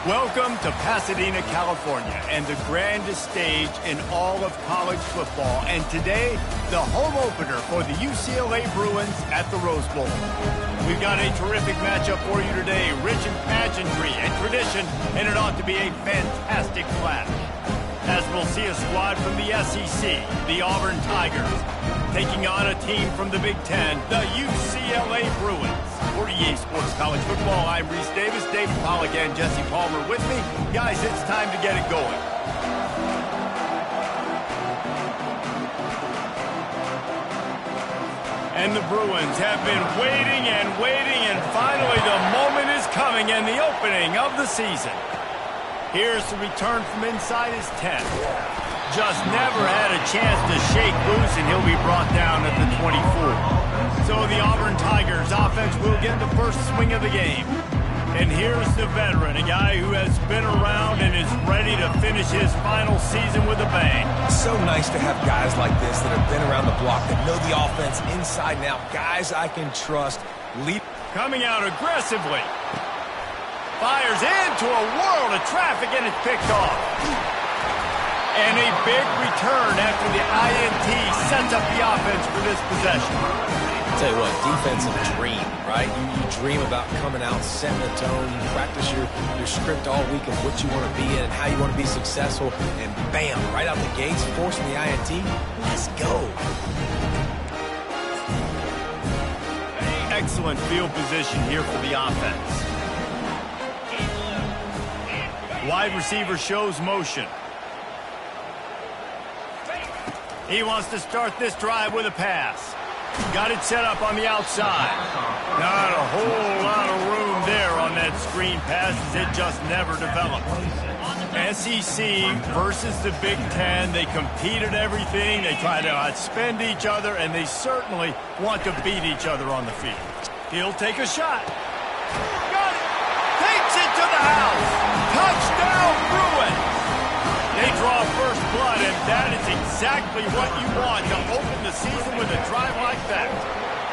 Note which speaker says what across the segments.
Speaker 1: Welcome to Pasadena, California, and the grandest stage in all of college football. And today, the home opener for the UCLA Bruins at the Rose Bowl. We've got a terrific matchup for you today, rich in pageantry and tradition, and it ought to be a fantastic clash. As we'll see a squad from the SEC, the Auburn Tigers, taking on a team from the Big Ten, the UCLA Bruins. For EA Sports College Football, I'm Reese Davis, David Pollack, and Jesse Palmer with me. Guys, it's time to get it going. And the Bruins have been waiting, and finally the moment is coming, and the opening of the season. Here's the return from inside his 10. Just never had a chance to shake loose, and he'll be brought down at the 24. So the Auburn Tigers offense will get the first swing of the game. And here's the veteran, a guy who has been around and is ready to finish his final season with a bang.
Speaker 2: So nice to have guys like this that have been around the block, that know the offense inside and out. Guys I can trust.
Speaker 1: Coming out aggressively. Fires into a world of traffic, and it's picked off. And a big return after the INT sets up the offense for this possession.
Speaker 2: Tell you what, defensive dream, right? You dream about coming out, setting the tone. You practice your script all week of what you want to be in and how you want to be successful. And bam, right out the gates, forcing the INT. Let's go.
Speaker 1: Excellent field position here for the offense. Wide receiver shows motion. He wants to start this drive with a pass. Got it set up on the outside. Not a whole lot of room there on that screen pass, as it just never developed. SEC versus the Big Ten. They compete at everything. They try to outspend each other, and they certainly want to beat each other on the field. He'll take a shot. Got it. Takes it to the house. Touchdown, Bruins. They draw first blood, and that is exactly what you want to open the season with a drive like that.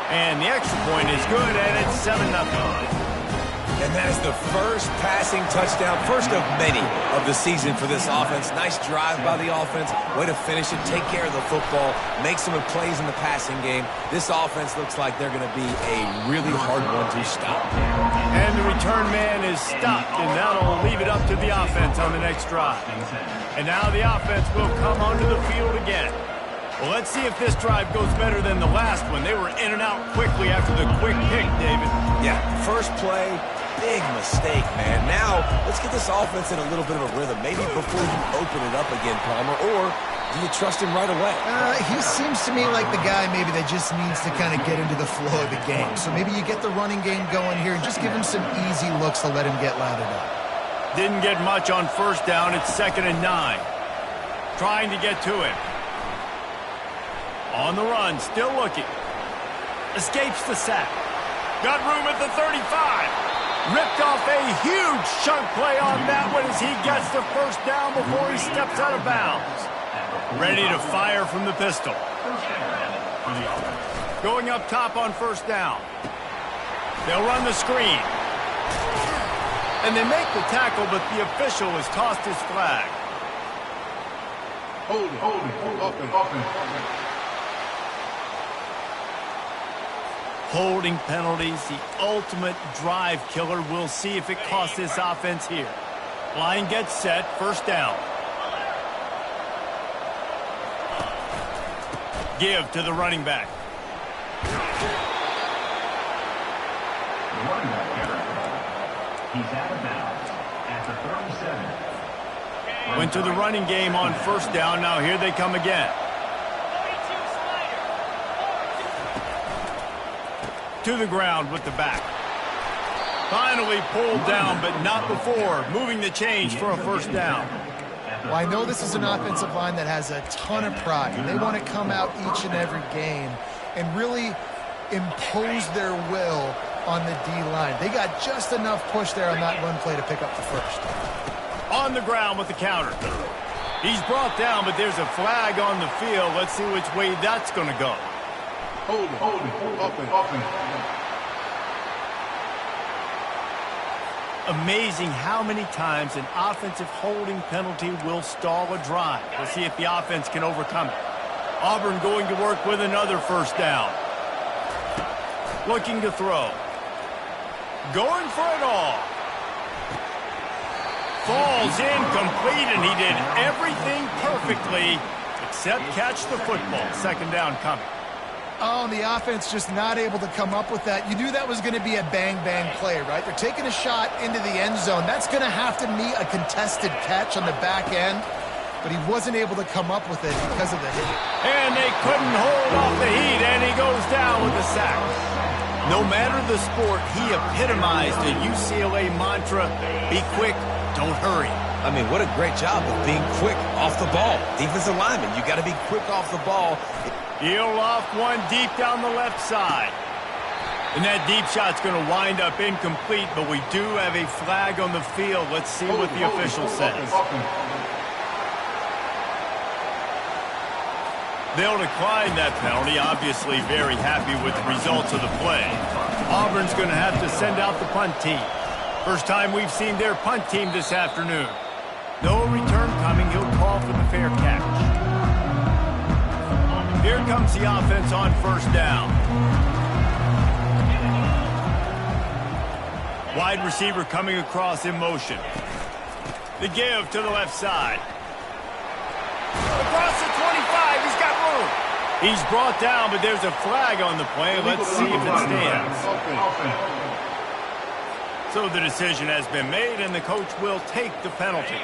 Speaker 1: And the extra point is good, and it's 7-0.
Speaker 2: And that is the first passing touchdown, first of many of the season for this offense. Nice drive by the offense. Way to finish it, take care of the football, make some plays in the passing game. This offense looks like they're going to be a really hard one to stop.
Speaker 1: And the return man is stopped, and that'll leave it up to the offense on the next drive. And now the offense will come onto the field again. Well, let's see if this drive goes better than the last one. They were in and out quickly after the quick pick, David.
Speaker 2: Yeah, first play, big mistake, man. Now, let's get this offense in a little bit of a rhythm. Maybe before you open it up again, Palmer, or do you trust him right away?
Speaker 3: He seems to me like the guy maybe that just needs to kind of get into the flow of the game. So maybe you get the running game going here and just give him some easy looks to let him get loaded up.
Speaker 1: Didn't get much on first down. It's 2nd and 9. Trying to get to him. On the run, still looking. Escapes the sack. Got room at the 35. Ripped off a huge chunk play on that one as he gets the first down before he steps out of bounds. Ready to fire from the pistol. Going up top on first down. They'll run the screen. And they make the tackle, but the official has tossed his flag.
Speaker 4: Hold it, open.
Speaker 1: Holding penalties, the ultimate drive killer. We'll see if it costs this offense here. Line gets set, first down. Give to the running back.
Speaker 5: He's out of bounds at the 37.
Speaker 1: Went to the running game on first down. Now here they come again. To the ground with the back. Finally pulled down, but not before. Moving the change for a first down.
Speaker 3: Well, I know this is an offensive line that has a ton of pride. They want to come out each and every game and really impose their will on the D-line. They got just enough push there on that run play to pick up the first.
Speaker 1: On the ground with the counter. He's brought down, but there's a flag on the field. Let's see which way that's going to go.
Speaker 4: Hold it, open.
Speaker 1: Amazing how many times an offensive holding penalty will stall a drive. We'll see if the offense can overcome it. Auburn going to work with another first down. Looking to throw. Going for it all. Falls incomplete, and he did everything perfectly except catch the football. Second down coming.
Speaker 3: Oh, and the offense just not able to come up with that. You knew that was going to be a bang-bang play, right? They're taking a shot into the end zone. That's going to have to meet a contested catch on the back end, but he wasn't able to come up with it because of the hit.
Speaker 1: And they couldn't hold off the heat, and he goes down with a sack. No matter the sport, he epitomized the UCLA mantra, be quick, don't hurry.
Speaker 2: I mean, what a great job of being quick off the ball. Defensive lineman, you got to be quick off the ball.
Speaker 1: He'll loft one deep down the left side. And that deep shot's going to wind up incomplete, but we do have a flag on the field. Let's see what the official says. They'll decline that penalty, obviously very happy with the results of the play. Auburn's going to have to send out the punt team. First time we've seen their punt team this afternoon. No return coming. He'll call for the fair catch. Here comes the offense on first down. Wide receiver coming across in motion. The give to the left side. Across the 25, he's got room. He's brought down, but there's a flag on the play. Let's see if it stands. So the decision has been made, and the coach will take the penalty.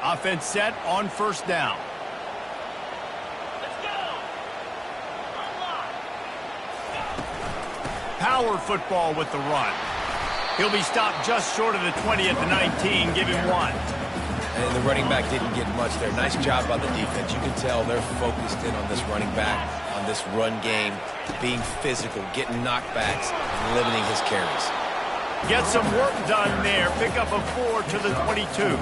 Speaker 1: Offense set on first down. Power football with the run. He'll be stopped just short of the 20 at the 19. Give him one.
Speaker 2: And the running back didn't get much there. Nice job by the defense. You can tell they're focused in on this running back, on this run game, being physical, getting knockbacks, and limiting his carries.
Speaker 1: Get some work done there. Pick up a 4 to the 22.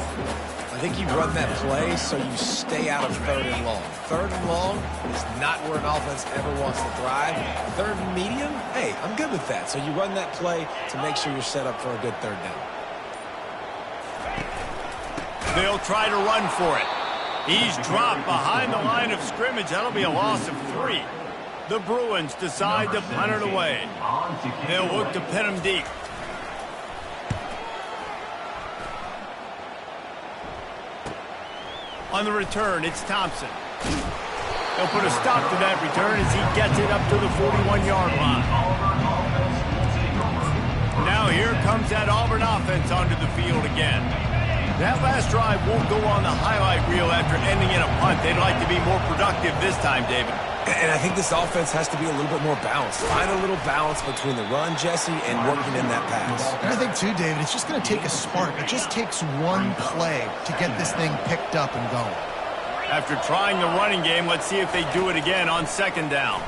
Speaker 2: I think you run that play so you stay out of third and long. Third and long is not where an offense ever wants to thrive. Third and medium, hey, I'm good with that. So you run that play to make sure you're set up for a good third down.
Speaker 1: They'll try to run for it. He's dropped behind the line of scrimmage. That'll be a loss of 3. The Bruins decide to punt it away. They'll look to pin him deep. On the return, it's Thompson. They'll put a stop to that return as he gets it up to the 41-yard line. Now here comes that Auburn offense onto the field again. That last drive won't go on the highlight reel after ending in a punt. They'd like to be more productive this time, David.
Speaker 2: And I think this offense has to be a little bit more balanced. Find a little balance between the run, Jesse, and working in that pass.
Speaker 3: And I think, too, David, it's just going to take a spark. It just takes one play to get this thing picked up and going.
Speaker 1: After trying the running game, let's see if they do it again on second down.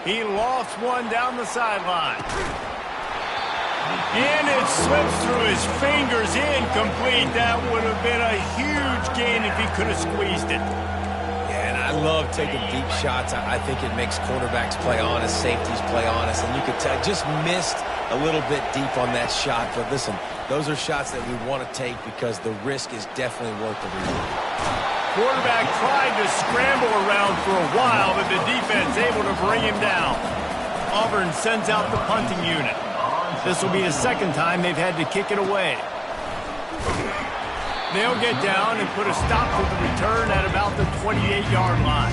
Speaker 1: He lofts one down the sideline. And it slips through his fingers, incomplete. That would have been a huge gain if he could have squeezed it.
Speaker 2: I love taking deep shots. I think it makes quarterbacks play honest, safeties play honest, and you could tell just missed a little bit deep on that shot. But listen, those are shots that we want to take because the risk is definitely worth the reward.
Speaker 1: Quarterback tried to scramble around for a while, but the defense able to bring him down. Auburn sends out the punting unit. This will be the second time they've had to kick it away. They'll get down and put a stop to the return at about the 28-yard line.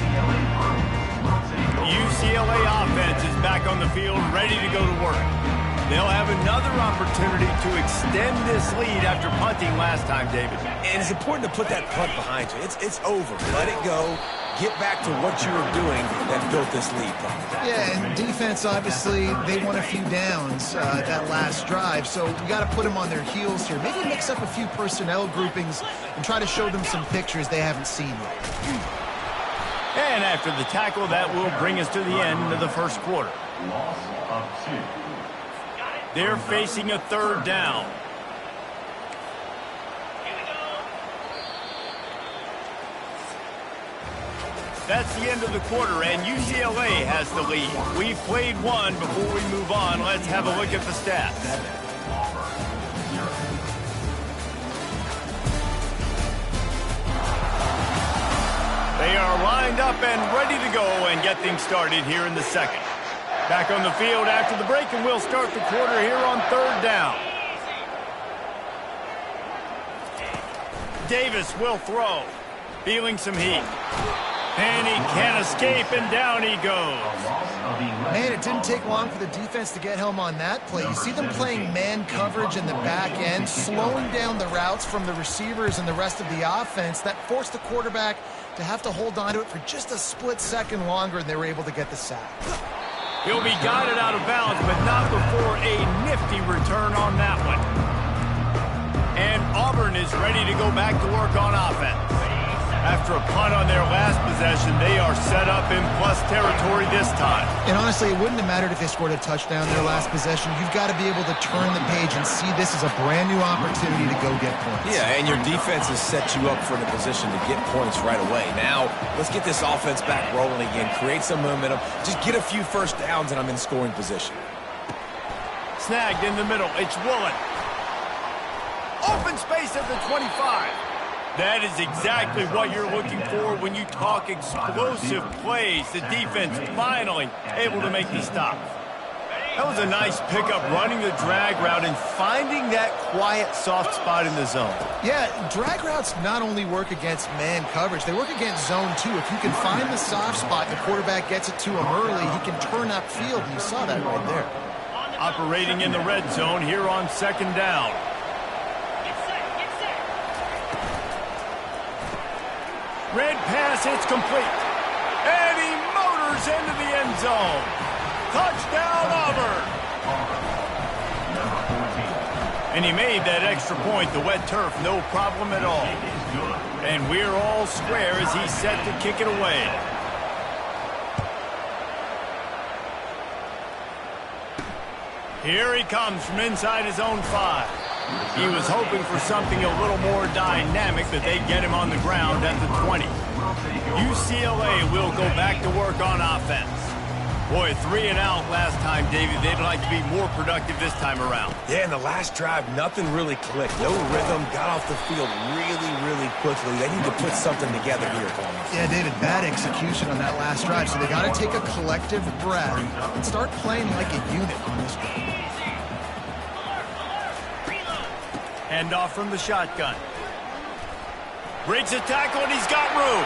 Speaker 1: UCLA offense is back on the field, ready to go to work. They'll have another opportunity to extend this lead after punting last time, David.
Speaker 2: And it's important to put that punt behind you. It's over. Let it go. Get back to what you were doing that built this lead, probably.
Speaker 3: Yeah, and defense, obviously, they won a few downs that last drive, so we got to put them on their heels here. Maybe mix up a few personnel groupings and try to show them some pictures they haven't seen yet.
Speaker 1: And after the tackle, that will bring us to the end of the first quarter.
Speaker 5: Loss of 2.
Speaker 1: They're facing a third down. That's the end of the quarter, and UCLA has the lead. We've played one. Before we move on, let's have a look at the stats. They are lined up and ready to go and get things started here in the second. Back on the field after the break, and we'll start the quarter here on third down. Davis will throw. Feeling some heat. And he can't escape, and down he goes.
Speaker 3: Man, it didn't take long for the defense to get home on that play. You see them playing man coverage in the back end, slowing down the routes from the receivers and the rest of the offense. That forced the quarterback to have to hold on to it for just a split second longer, and they were able to get the sack.
Speaker 1: He'll be guided out of bounds, but not before a nifty return on that one. And Auburn is ready to go back to work on offense. After a punt on their last possession, they are set up in plus territory this time.
Speaker 3: And honestly, it wouldn't have mattered if they scored a touchdown their last possession. You've got to be able to turn the page and see this as a brand new opportunity to go get points.
Speaker 2: Yeah, and your defense has set you up for the position to get points right away. Now, let's get this offense back rolling again, create some momentum, just get a few first downs, and I'm in scoring position.
Speaker 1: Snagged in the middle. It's Woolen. Open space at the 25. That is exactly what you're looking for when you talk explosive plays. The defense finally able to make the stop. That was a nice pickup, running the drag route and finding that quiet, soft spot in the zone.
Speaker 3: Yeah, drag routes not only work against man coverage, they work against zone too. If you can find the soft spot, the quarterback gets it to him early, he can turn upfield, and you saw that right there.
Speaker 1: Operating in the red zone here on second down. Red pass, it's complete. And he motors into the end zone. Touchdown, Auburn. And he made that extra point, the wet turf, no problem at all. And we're all square as he's set to kick it away. Here he comes from inside his own 5. He was hoping for something a little more dynamic, but they get him on the ground at the 20. UCLA will go back to work on offense. Boy, 3 and out last time, David. They'd like to be more productive this time around.
Speaker 2: Yeah, in the last drive, nothing really clicked. No rhythm, got off the field really quickly. They need to put something together here, Thomas.
Speaker 3: Yeah, David, bad execution on that last drive, so they got to take a collective breath and start playing like a unit on this drive.
Speaker 1: Hand off from the shotgun. Breaks a tackle, and he's got room.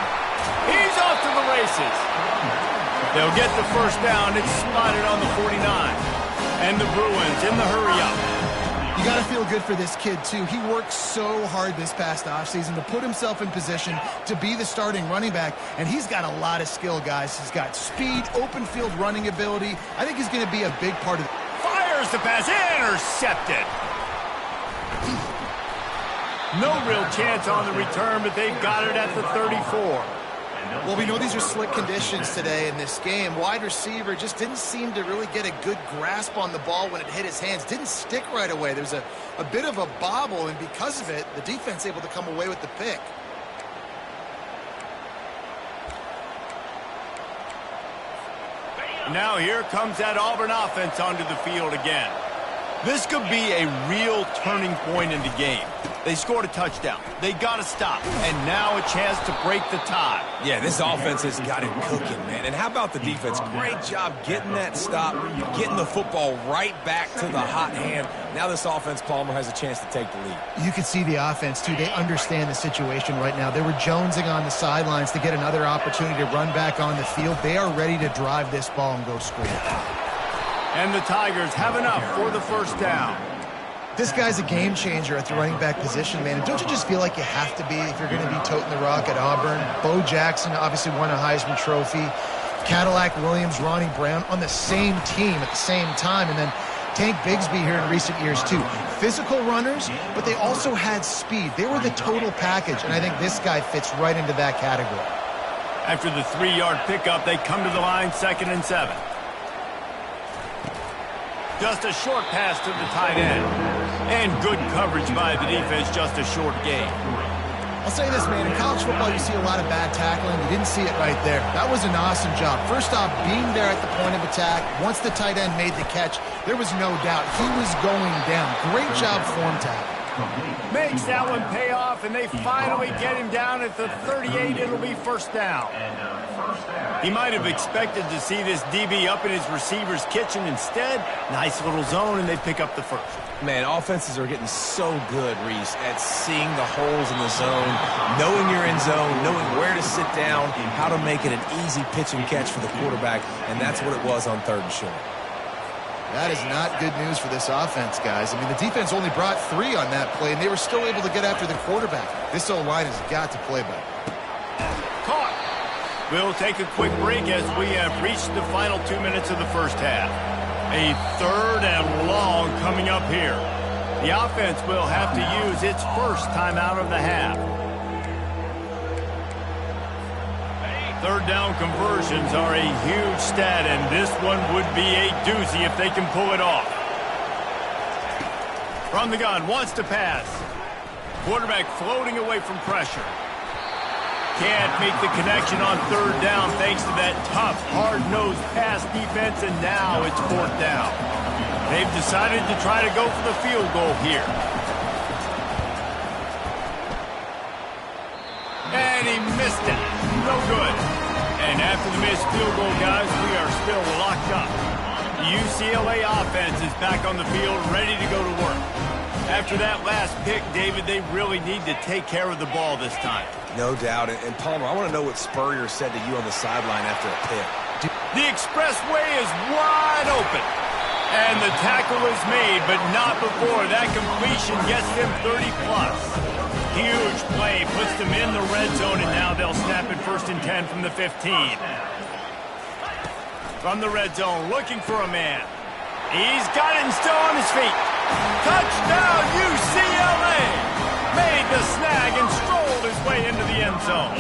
Speaker 1: He's off to the races. They'll get the first down. It's spotted on the 49. And the Bruins in the hurry-up.
Speaker 3: You got to feel good for this kid, too. He worked so hard this past offseason to put himself in position to be the starting running back, and he's got a lot of skill, guys. He's got speed, open field running ability. I think he's going to be a big part of it.
Speaker 1: Fires the pass, intercepted. No real chance on the return, but they've got it at the 34.
Speaker 3: Well, we know these are slick conditions today in this game. Wide receiver just didn't seem to really get a good grasp on the ball when it hit his hands. Didn't stick right away. There's a bit of a bobble, and because of it, the defense able to come away with the pick.
Speaker 1: Now here comes that Auburn offense onto the field again. This could be a real turning point in the game. They scored a touchdown. They got to stop. And now a chance to break the tie.
Speaker 2: Yeah, this offense has got it cooking, man. And how about the defense? Great job getting that stop, getting the football right back to the hot hand. Now this offense, Palmer, has a chance to take the lead.
Speaker 3: You can see the offense, too. They understand the situation right now. They were jonesing on the sidelines to get another opportunity to run back on the field. They are ready to drive this ball and go score.
Speaker 1: And the Tigers have enough for the first down.
Speaker 3: This guy's a game changer at the running back position, man. And don't you just feel like you have to be if you're going to be toting the rock at Auburn? Bo Jackson obviously won a Heisman Trophy. Cadillac Williams, Ronnie Brown on the same team at the same time. And then Tank Bigsby here in recent years, too. Physical runners, but they also had speed. They were the total package, and I think this guy fits right into that category.
Speaker 1: After the 3-yard pickup, they come to the line, 2nd and 7. Just a short pass to the tight end. And good coverage by the defense, just a short gain.
Speaker 3: I'll say this, man. In college football, you see a lot of bad tackling. You didn't see it right there. That was an awesome job. First off, being there at the point of attack. Once the tight end made the catch, there was no doubt he was going down. Great job form tackle.
Speaker 1: Makes that one pay off, and they finally get him down at the 38. It'll be first down. He might have expected to see this DB up in his receiver's kitchen. Instead, nice little zone, and they pick up the first.
Speaker 2: Man, offenses are getting so good, Reese, at seeing the holes in the zone, knowing you're in zone, knowing where to sit down, how to make it an easy pitch and catch for the quarterback, and that's what it was on 3rd and short.
Speaker 3: That is not good news for this offense, guys. I mean, the defense only brought 3 on that play, and they were still able to get after the quarterback. This O-line has got to play better.
Speaker 1: Caught. We'll take a quick break as we have reached the final 2 minutes of the first half. A 3rd and long coming up here. The offense will have to use its first timeout of the half. 3rd down conversions are a huge stat, and this one would be a doozy if they can pull it off. From the gun, wants to pass. Quarterback floating away from pressure. Can't make the connection on 3rd down thanks to that tough, hard-nosed pass defense, and now it's 4th down. They've decided to try to go for the field goal here. And he missed it. No good. And after the missed field goal, guys, we are still locked up. The UCLA offense is back on the field, ready to go to work. After that last pick, David, they really need to take care of the ball this time.
Speaker 2: No doubt. And Palmer, I want to know what Spurrier said to you on the sideline after a pick.
Speaker 1: The expressway is wide open. And the tackle is made, but not before that completion gets them 30-plus. Huge play, puts them in the red zone, and now they'll snap it 1st and 10 from the 15. From the red zone, looking for a man. He's got it and still on his feet. Touchdown, UCLA! Made the snag and strolled his way into the end zone.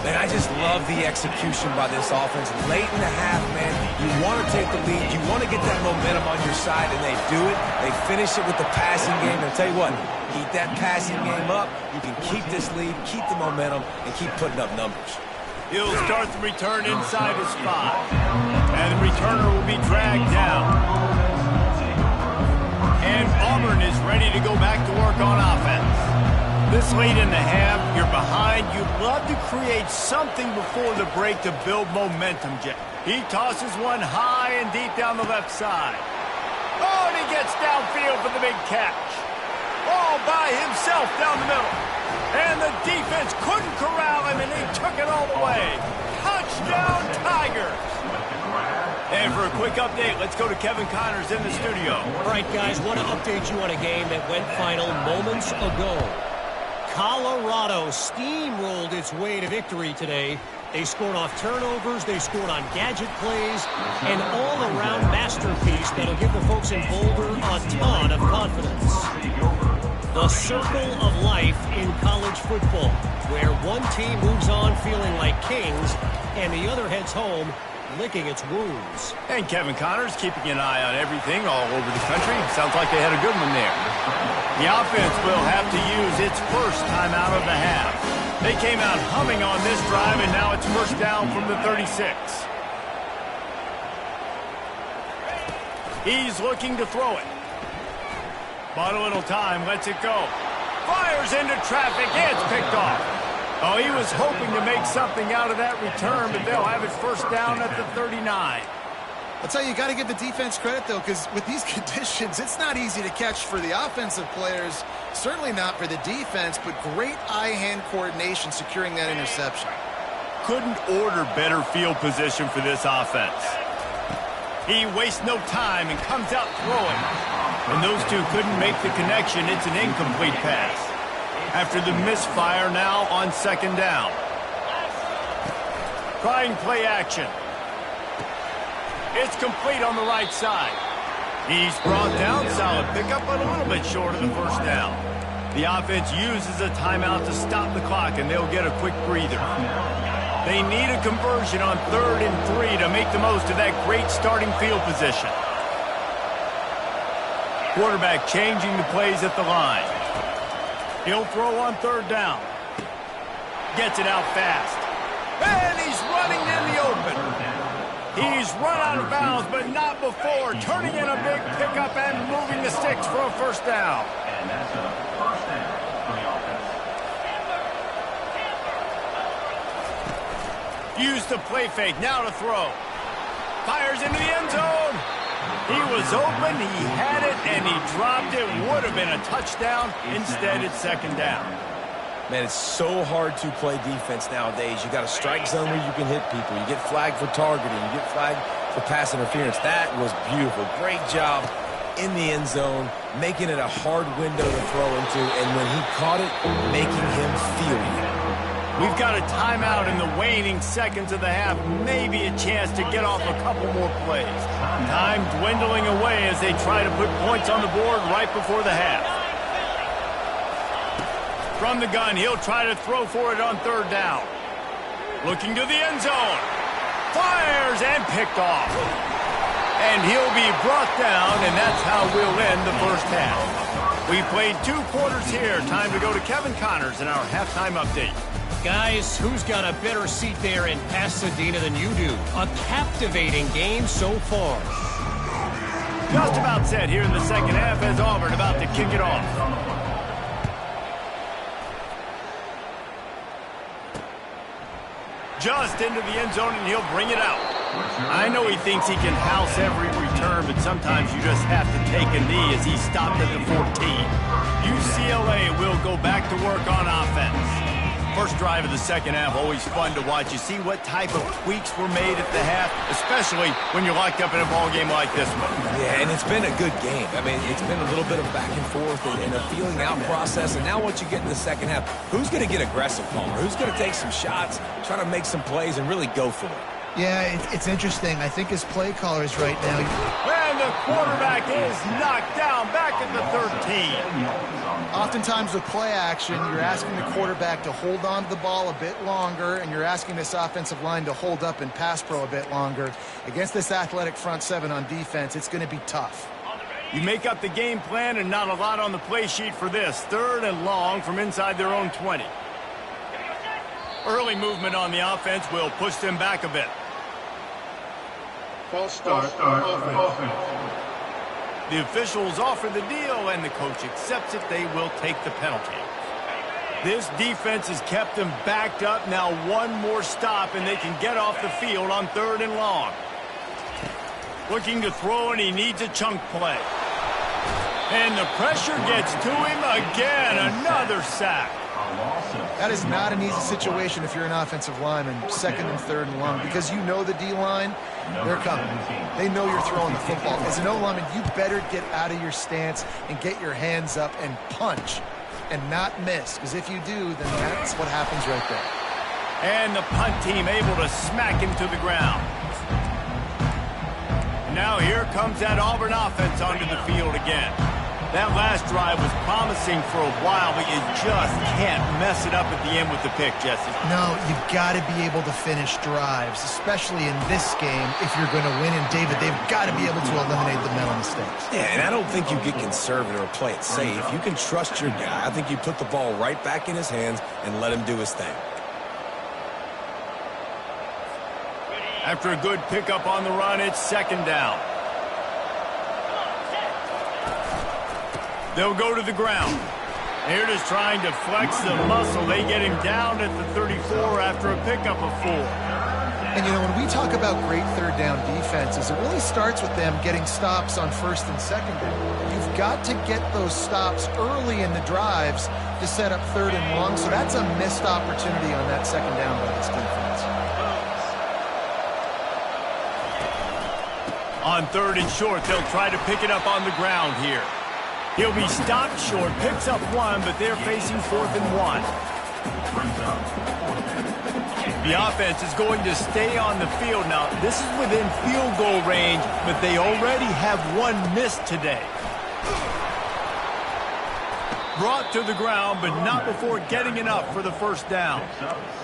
Speaker 2: Man, I just love the execution by this offense. Late in the half, man, you want to take the lead. You want to get that momentum on your side, and they do it. They finish it with the passing game. And I'll tell you what, keep that passing game up. You can keep this lead, keep the momentum, and keep putting up numbers.
Speaker 1: He'll start the return inside his spot. And the returner will be dragged down. And Auburn is ready to go back to work on offense. This late in the half, you're behind. You'd love to create something before the break to build momentum, Jay. He tosses one high and deep down the left side. Oh, and he gets downfield for the big catch. All by himself down the middle. And the defense couldn't corral him, and they took it all the way. Touchdown, Tigers! And for a quick update, let's go to Kevin Connors in the studio.
Speaker 6: All right, guys, want to update you on a game that went final moments ago. Colorado steamrolled its way to victory today. They scored off turnovers, they scored on gadget plays, an all-around masterpiece that'll give the folks in Boulder a ton of confidence. The circle of life in college football, where one team moves on feeling like kings, and the other heads home licking its wounds.
Speaker 1: And Kevin Connors keeping an eye on everything all over the country. Sounds like they had a good one there. The offense will have to use its first timeout of the half. They came out humming on this drive, and now it's 1st down from the 36. He's looking to throw it. But a little time, lets it go. Fires into traffic, it's picked off. Oh, he was hoping to make something out of that return, but they'll have it 1st down at the 39.
Speaker 3: I'll tell you, you got to give the defense credit, though, because with these conditions, it's not easy to catch for the offensive players. Certainly not for the defense, but great eye-hand coordination securing that interception.
Speaker 1: Couldn't order better field position for this offense. He wastes no time and comes out throwing. And those two couldn't make the connection. It's an incomplete pass. After the misfire, now on 2nd down. Trying play action. It's complete on the right side. He's brought down, solid pickup, but a little bit short of the 1st down. The offense uses a timeout to stop the clock, and they'll get a quick breather. They need a conversion on 3rd and 3 to make the most of that great starting field position. Quarterback changing the plays at the line. He'll throw on 3rd down. Gets it out fast. And he's running in the open. He's run out of bounds, but not before. Turning in a big pickup and moving the sticks for a 1st down.
Speaker 5: And that's a first down for the offense.
Speaker 1: Use the play fake, now to throw. Fires into the end zone. He was open, he had it, and he dropped it. Would have been a touchdown. Instead, it's second down.
Speaker 2: Man, it's so hard to play defense nowadays. You got a strike zone where you can hit people. You get flagged for targeting. You get flagged for pass interference. That was beautiful. Great job in the end zone, making it a hard window to throw into, and when he caught it, making him feel it.
Speaker 1: We've got a timeout in the waning seconds of the half. Maybe a chance to get off a couple more plays. Time dwindling away as they try to put points on the board right before the half. From the gun, he'll try to throw for it on third down. Looking to the end zone. Fires and picked off. And he'll be brought down, and that's how we'll end the first half. We played 2 quarters here. Time to go to Kevin Connors in our halftime update.
Speaker 6: Guys, who's got a better seat there in Pasadena than you do? A captivating game so far.
Speaker 1: Just about set here in the second half as Auburn about to kick it off. Just into the end zone, and he'll bring it out. I know he thinks he can house every return, but sometimes you just have to take a knee as he stopped at the 14. UCLA will go back to work on offense. First drive of the second half, always fun to watch. You see what type of tweaks were made at the half, especially when you're locked up in a ball game like this one.
Speaker 2: Yeah, and it's been a good game. I mean, it's been a little bit of back and forth and a feeling out process. And now once you get in the second half, who's going to get aggressive, Palmer? Who's going to take some shots, try to make some plays, and really go for it?
Speaker 3: Yeah, it's interesting. I think his play callers right now.
Speaker 1: And the quarterback is knocked down back at the 13.
Speaker 3: Oftentimes with play action, you're asking the quarterback to hold on to the ball a bit longer, and you're asking this offensive line to hold up in pass pro a bit longer. Against this athletic front seven on defense, it's going to be tough.
Speaker 1: You make up the game plan and not a lot on the play sheet for this. 3rd and long from inside their own 20. Early movement on the offense will push them back a bit.
Speaker 4: False start. Offense.
Speaker 1: The officials offer the deal, and the coach accepts it. They will take the penalty. This defense has kept them backed up. Now one more stop, and they can get off the field on 3rd and long. Looking to throw, and he needs a chunk play. And the pressure gets to him again. Another sack.
Speaker 3: That is not an easy situation if you're an offensive lineman, 2nd and 3rd and long, because you know the D-line, they're coming. They know you're throwing the football. As an O-lineman, you better get out of your stance and get your hands up and punch and not miss, because if you do, then that's what happens right there.
Speaker 1: And the punt team able to smack him to the ground. Now here comes that Auburn offense onto the field again. That last drive was promising for a while, but you just can't mess it up at the end with the pick, Jesse.
Speaker 3: No, you've got to be able to finish drives, especially in this game if you're going to win. And David, they've got to be able to eliminate the mental mistakes.
Speaker 2: Yeah, and I don't think you get conservative or play it safe. You can trust your guy. I think you put the ball right back in his hands and let him do his thing.
Speaker 1: After a good pickup on the run, it's 2nd down. They'll go to the ground. They're just trying to flex the muscle. They get him down at the 34 after a pickup of 4.
Speaker 3: And, you know, when we talk about great 3rd down defenses, it really starts with them getting stops on 1st and 2nd down. You've got to get those stops early in the drives to set up 3rd and long, so that's a missed opportunity on that 2nd down by this defense.
Speaker 1: On 3rd and short, they'll try to pick it up on the ground here. He'll be stopped short, picks up 1, but they're facing 4th and 1. The offense is going to stay on the field now. This is within field goal range, but they already have 1 missed today. Brought to the ground, but not before getting enough for the 1st down.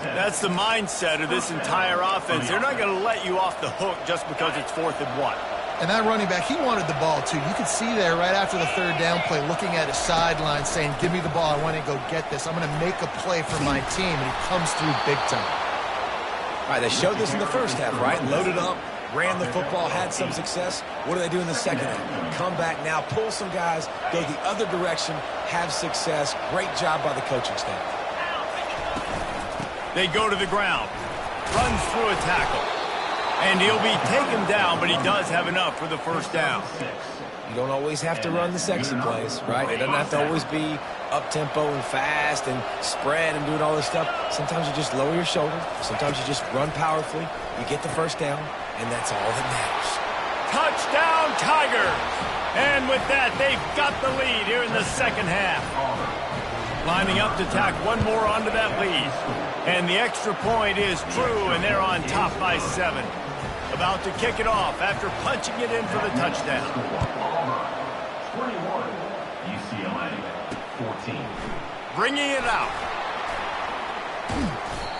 Speaker 1: That's the mindset of this entire offense. They're not going to let you off the hook just because it's 4th and 1.
Speaker 3: And that running back, he wanted the ball, too. You could see there right after the 3rd down play looking at his sideline saying, give me the ball. I want to go get this. I'm going to make a play for my team. And he comes through big time.
Speaker 2: All right, they showed this in the first half, right? Loaded up, ran the football, had some success. What do they do in the second half? Come back now, pull some guys, go the other direction, have success. Great job by the coaching staff.
Speaker 1: They go to the ground. Runs through a tackle. And he'll be taken down, but he does have enough for the first down.
Speaker 2: You don't always have to run the sexy plays, right? It doesn't have to always be up-tempo and fast and spread and doing all this stuff. Sometimes you just lower your shoulder. Sometimes you just run powerfully. You get the first down, and that's all that matters.
Speaker 1: Touchdown, Tigers! And with that, they've got the lead here in the second half. Lining up to tack one more onto that lead. And the extra point is true, and they're on top by 7. About to kick it off after punching it in for the touchdown.
Speaker 5: 21, UCLA, 14.
Speaker 1: Bringing it out.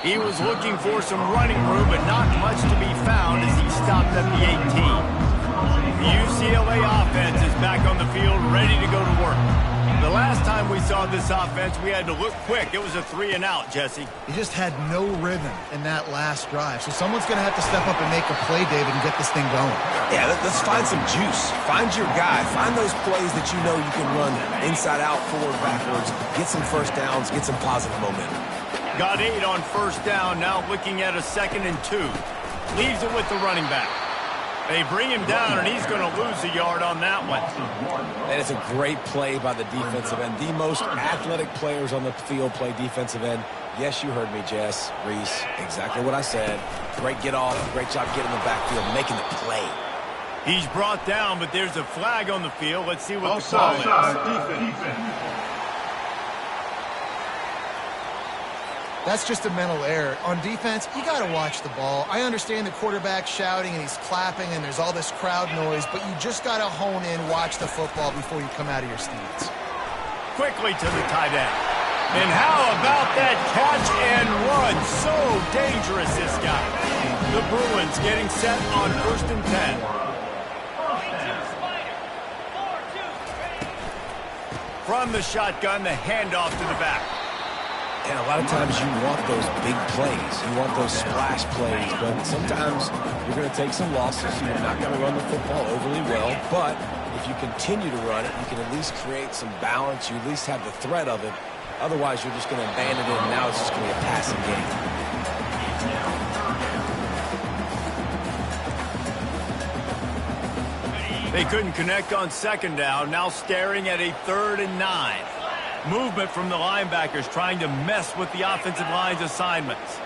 Speaker 1: He was looking for some running room, but not much to be found as he stopped at the 18. The UCLA offense is back on the field, ready to go to work. The last time we saw this offense, we had to look quick. It was a 3-and-out, Jesse.
Speaker 3: He just had no rhythm in that last drive. So someone's going to have to step up and make a play, David, and get this thing going.
Speaker 2: Yeah, let's find some juice. Find your guy. Find those plays that you know you can run inside out, forward, backwards. Get some first downs. Get some positive momentum.
Speaker 1: Got 8 on first down. Now looking at a 2nd and 2. Leaves it with the running back. They bring him down, and he's going to lose a yard on that one.
Speaker 2: And it's a great play by the defensive end. The most athletic players on the field play defensive end. Yes, you heard me, Jess, Reese. Exactly what I said. Great get off. Great job getting in the backfield, making the play.
Speaker 1: He's brought down, but there's a flag on the field. Let's see what the call is.
Speaker 4: Defense.
Speaker 3: That's just a mental error. On defense, you got to watch the ball. I understand the quarterback shouting and he's clapping and there's all this crowd noise, but you just got to hone in, watch the football before you come out of your stance.
Speaker 1: Quickly to the tight end. And how about that catch and run? So dangerous, this guy. The Bruins getting set on 1st and 10. From the shotgun, the handoff to the back.
Speaker 2: And a lot of times you want those big plays. You want those splash plays. But sometimes you're going to take some losses. You're not going to run the football overly well. But if you continue to run it, you can at least create some balance. You at least have the threat of it. Otherwise, you're just going to abandon it, and now it's just going to be a passing game.
Speaker 1: They couldn't connect on 2nd down. Now staring at a 3rd and 9. Movement from the linebackers trying to mess with the offensive line's assignments.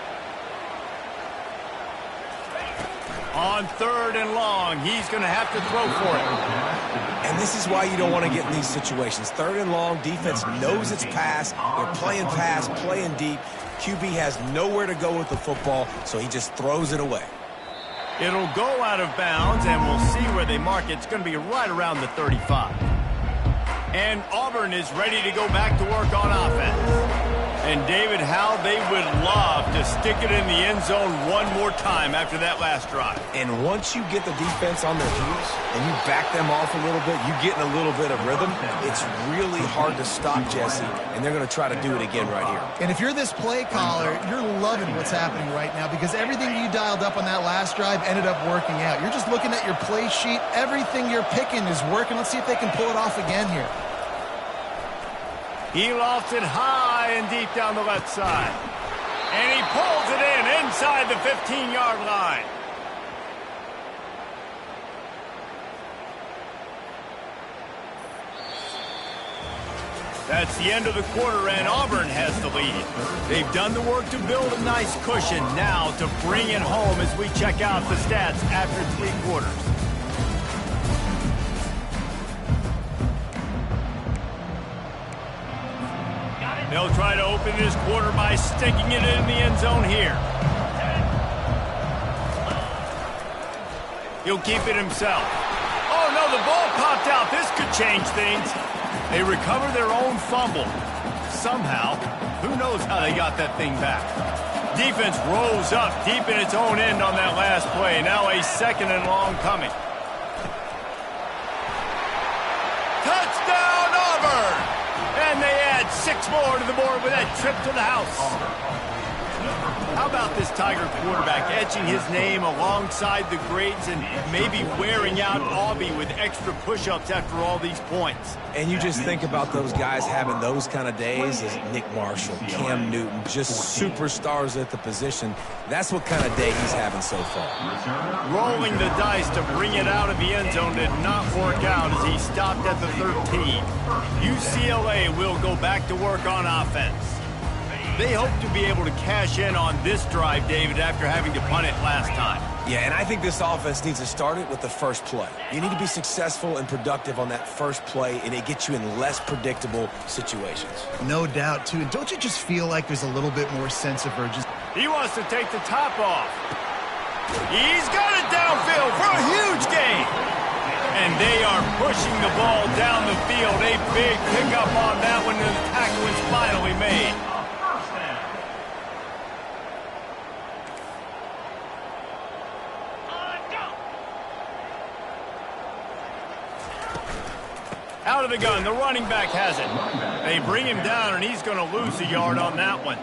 Speaker 1: On 3rd and long, he's going to have to throw for it.
Speaker 2: And this is why you don't want to get in these situations. 3rd and long, defense knows it's pass. They're playing pass, playing deep. QB has nowhere to go with the football, so he just throws it away.
Speaker 1: It'll go out of bounds, and we'll see where they mark it. It's going to be right around the 35. And Auburn is ready to go back to work on offense. And David, how they would love to stick it in the end zone one more time after that last drive.
Speaker 2: And once you get the defense on their heels and you back them off a little bit, you get in a little bit of rhythm, it's really hard to stop Jesse, and they're going to try to do it again right here.
Speaker 3: And if you're this play caller, you're loving what's happening right now because everything you dialed up on that last drive ended up working out. You're just looking at your play sheet. Everything you're picking is working. Let's see if they can pull it off again here.
Speaker 1: He lofts it high and deep down the left side. And he pulls it in inside the 15-yard line. That's the end of the quarter, and Auburn has the lead. They've done the work to build a nice cushion. Now to bring it home as we check out the stats after 3 quarters. They'll try to open this quarter by sticking it in the end zone here. He'll keep it himself. Oh, no, the ball popped out. This could change things. They recover their own fumble. Somehow, who knows how they got that thing back. Defense rose up deep in its own end on that last play. Now a 2nd and long coming. Touchdown, Auburn! And they add 6 more to the board with that trip to the house. How about this Tiger quarterback etching his name alongside the greats and maybe wearing out Aubie with extra push-ups after all these points?
Speaker 2: And you just think about those guys having those kind of days as Nick Marshall, Cam Newton, just superstars at the position. That's what kind of day he's having so far.
Speaker 1: Rolling the dice to bring it out of the end zone did not work out as he stopped at the 13. UCLA will go back to work on offense. They hope to be able to cash in on this drive, David, after having to punt it last time.
Speaker 2: Yeah, and I think this offense needs to start it with the first play. You need to be successful and productive on that first play, and it gets you in less predictable situations.
Speaker 3: No doubt, too. And don't you just feel like there's a little bit more sense of urgency?
Speaker 1: He wants to take the top off. He's got it downfield for a huge gain. And they are pushing the ball down the field. A big pickup on that one, and the tackle is finally made. Out of the gun, the running back has it. They bring him down, and he's going to lose a yard on that one.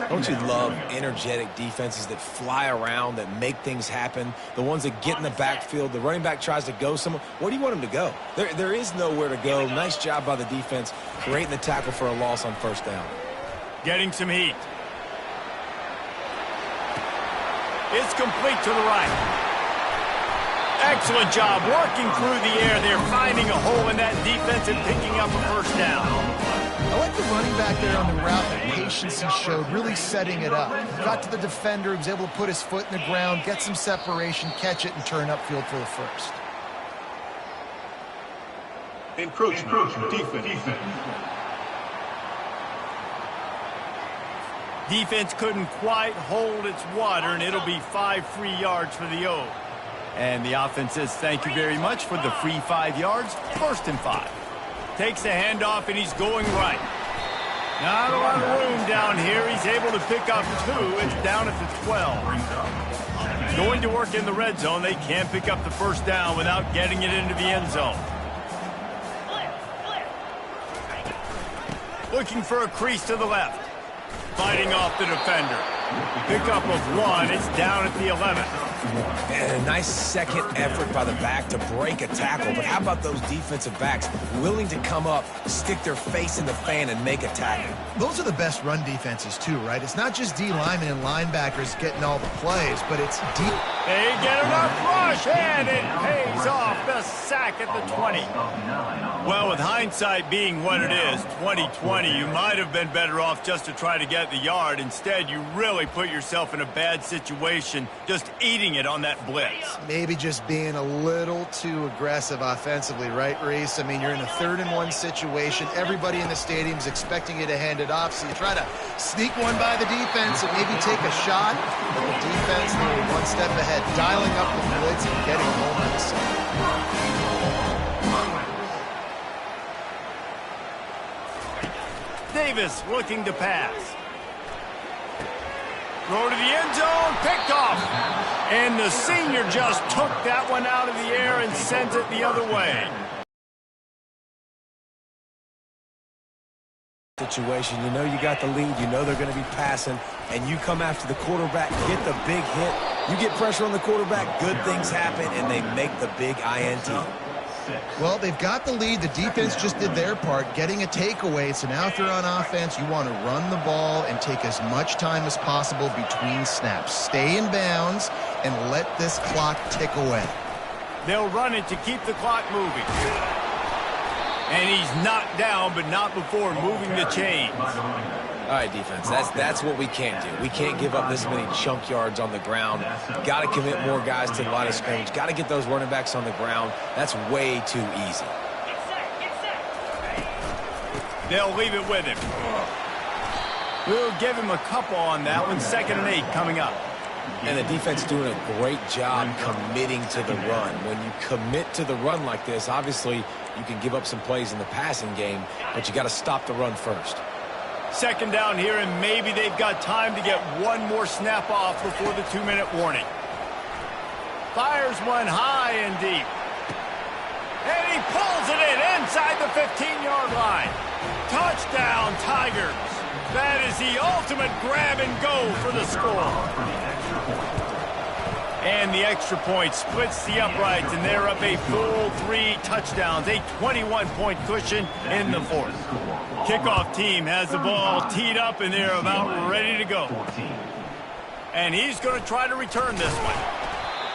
Speaker 2: Don't you love energetic defenses that fly around, that make things happen? The ones that get in the backfield, the running back tries to go somewhere. Where do you want him to go? There is nowhere to go. Nice job by the defense, creating the tackle for a loss on first down.
Speaker 1: Getting some heat. It's complete to the right. Excellent job working through the air. They're finding a hole in that defense and picking up a first down.
Speaker 3: I like the running back there on the route, the patience he showed, really setting it up. Got to the defender, he was able to put his foot in the ground, get some separation, catch it, and turn upfield for the first.
Speaker 4: Encroachment. Defense.
Speaker 1: Defense couldn't quite hold its water, and it'll be 5 free yards for the O. And the offense says thank you very much for the free 5 yards, 1st and 5. Takes the handoff, and he's going right. Not a lot of room down here. He's able to pick up 2. It's down at the 12. Going to work in the red zone. They can't pick up the first down without getting it into the end zone. Looking for a crease to the left. Fighting off the defender. Pickup of 1. It's down at the 11.
Speaker 2: And a nice second effort by the back to break a tackle. But how about those defensive backs willing to come up, stick their face in the fan, and make a tackle?
Speaker 3: Those are the best run defenses, too, right? It's not just D linemen and linebackers getting all the plays, but it's deep.
Speaker 1: They get enough rush, and it pays off. The sack at the 20. Well, with hindsight being what it is, 2020, you might have been better off just to try to get the yard. Instead, you really put yourself in a bad situation just eating it on that blitz.
Speaker 3: Maybe just being a little too aggressive offensively, right, Reese? I mean, you're in a 3rd and 1 situation. Everybody in the stadium is expecting you to hand it off, so you try to sneak one by the defense and maybe take a shot. But the defense, they were one step ahead, dialing up the blitz and getting home on the side.
Speaker 1: Davis looking to pass. Throw to the end zone, picked off. And the senior just took that one out of the air and sent it the other way.
Speaker 2: Situation, you know you got the lead, you know they're going to be passing, and you come after the quarterback, get the big hit. You get pressure on the quarterback, good things happen, and they make the big INT.
Speaker 3: Well, they've got the lead. The defense just did their part, getting a takeaway. So now if you're on offense, you want to run the ball and take as much time as possible between snaps. Stay in bounds and let this clock tick away.
Speaker 1: They'll run it to keep the clock moving. And he's knocked down, but not before moving the chains.
Speaker 2: All right, defense, that's what we can't do. We can't give up this many chunk yards on the ground. Got to commit more guys to the line of scrimmage. Got to get those running backs on the ground. That's way too easy.
Speaker 1: They'll leave it with him. We'll give him a couple on that one. 2nd and 8 coming up.
Speaker 2: And the defense doing a great job committing to the run. When you commit to the run like this, obviously you can give up some plays in the passing game, but you got to stop the run first.
Speaker 1: 2nd down here, and maybe they've got time to get one more snap off before the 2-minute warning. Fires one high and deep. And he pulls it in inside the 15-yard line. Touchdown, Tigers. That is the ultimate grab and go for the score. And the extra point splits the uprights, and they're up a full 3 touchdowns, a 21-point cushion in the fourth. Kickoff team has the ball teed up, and they're about ready to go. And he's going to try to return this one.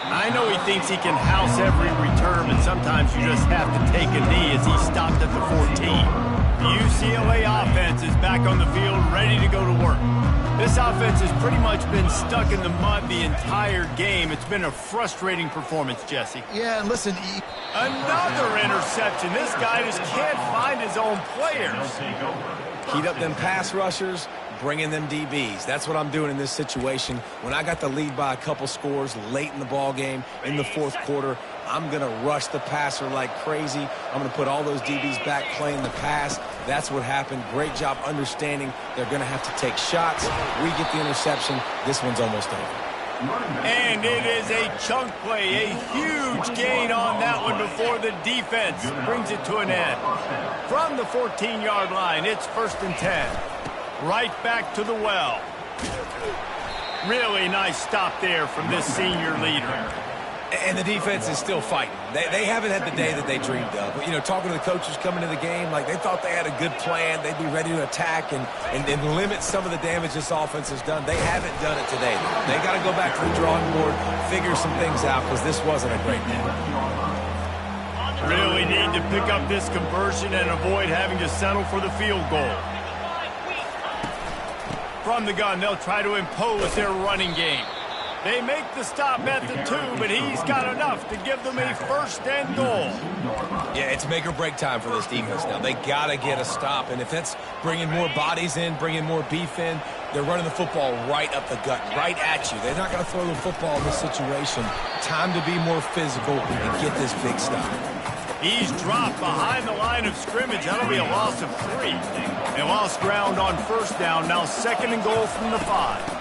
Speaker 1: I know he thinks he can house every return, but sometimes you just have to take a knee as he stopped at the 14. The UCLA offense is back on the field, ready to go to work. This offense has pretty much been stuck in the mud the entire game. It's been a frustrating performance, Jesse.
Speaker 3: Yeah, and listen,
Speaker 1: another interception. This guy just can't find his own players.
Speaker 2: Heat up them pass rushers, bring in them DBs. That's what I'm doing in this situation. When I got the lead by a couple scores late in the ball game, in the fourth quarter, I'm going to rush the passer like crazy. I'm going to put all those DBs back playing the pass. That's what happened. Great job understanding they're going to have to take shots. We get the interception. This one's almost over.
Speaker 1: And it is a chunk play, a huge gain on that one before the defense brings it to an end. From the 14-yard line, it's 1st and 10. Right back to the well. Really nice stop there from this senior leader.
Speaker 2: And the defense is still fighting. They haven't had the day that they dreamed of. But, you know, talking to the coaches coming to the game, like they thought they had a good plan. They'd be ready to attack and limit some of the damage this offense has done. They haven't done it today. They got to go back to the drawing board, figure some things out, because this wasn't a great day.
Speaker 1: Really need to pick up this conversion and avoid having to settle for the field goal. From the gun, they'll try to impose their running game. They make the stop at the 2, but he's got enough to give them a 1st and goal.
Speaker 2: Yeah, it's make or break time for this defense now. They got to get a stop, and if that's bringing more bodies in, bringing more beef in, they're running the football right up the gut, right at you. They're not going to throw the football in this situation. Time to be more physical and get this big stop.
Speaker 1: He's dropped behind the line of scrimmage. That'll be a loss of 3. They lost ground on 1st down. Now 2nd and goal from the 5.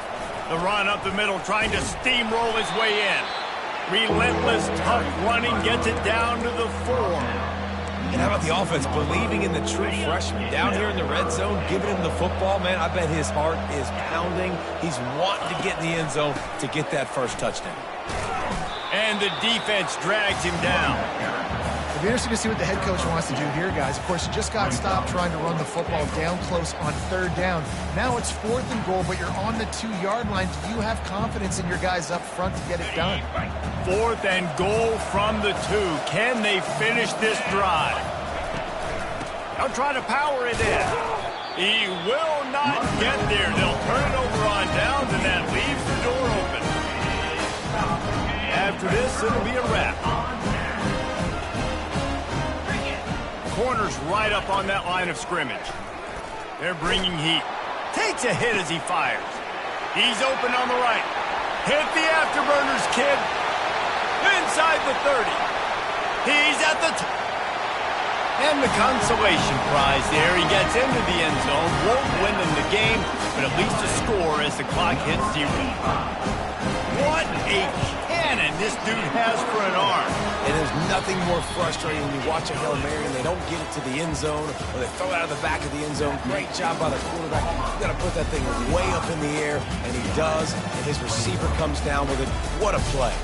Speaker 1: The run up the middle, trying to steamroll his way in. Relentless, tough running, gets it down to the 4.
Speaker 2: And how about the offense believing in the true freshman down here in the red zone, giving him the football? Man, I bet his heart is pounding. He's wanting to get in the end zone to get that 1st touchdown.
Speaker 1: And the defense drags him down.
Speaker 3: It'll be interesting to see what the head coach wants to do here, guys. Of course, you just got stopped trying to run the football down close on 3rd down. Now it's 4th and goal, but you're on the 2-yard line. Do you have confidence in your guys up front to get it done?
Speaker 1: 4th and goal from the 2. Can they finish this drive? They'll try to power it in. He will not get there. They'll turn it over on downs, and that leaves the door open. After this, it'll be a wrap. Corner's right up on that line of scrimmage. They're bringing heat. Takes a hit as he fires. He's open on the right. Hit the afterburners, kid. Inside the 30. He's at the and the consolation prize there. He gets into the end zone. Won't win them the game, but at least a score as the clock hits 0. What a cannon this dude has for an arm.
Speaker 2: And there's nothing more frustrating when you watch a Hail Mary and they don't get it to the end zone, or they throw it out of the back of the end zone. Great job by the quarterback. You've got to put that thing way up in the air, and he does, and his receiver comes down with it. What a play.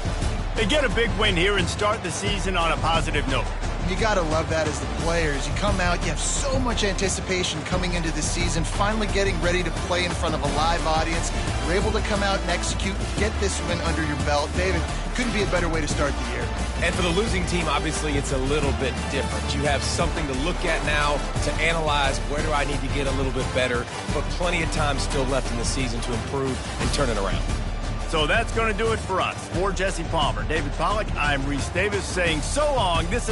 Speaker 1: They get a big win here and start the season on a positive note.
Speaker 3: You got to love that as the players. You come out, you have so much anticipation coming into the season, finally getting ready to play in front of a live audience. You're able to come out and execute, get this win under your belt. David, couldn't be a better way to start the year.
Speaker 2: And for the losing team, obviously, it's a little bit different. You have something to look at now to analyze where do I need to get a little bit better, but plenty of time still left in the season to improve and turn it around.
Speaker 1: So that's going to do it for us. For Jesse Palmer, David Pollack, I'm Reese Davis saying so long. This is